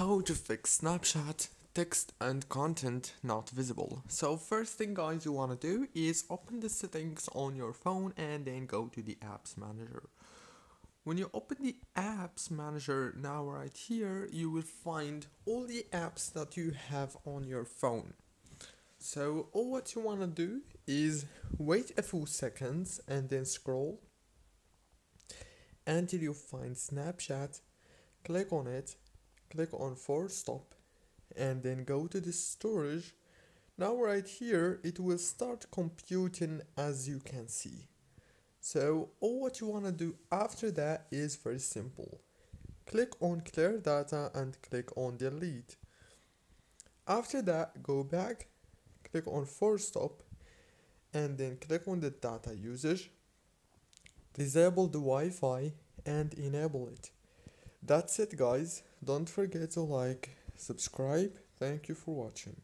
How to fix Snapchat text and content not visible. So first thing guys you want to do is open the settings on your phone and then go to the apps manager. When you open the apps manager now right here, you will find all the apps that you have on your phone. So all what you want to do is wait a few seconds and then scroll until you find Snapchat, click on it, click on force stop and then go to the storage. Now right here it will start computing as you can see. So all what you want to do after that is very simple. Click on clear data and click on delete. After that go back, click on force stop and then click on the data usage, disable the Wi-Fi and enable it. That's it guys, don't forget to like, subscribe, thank you for watching.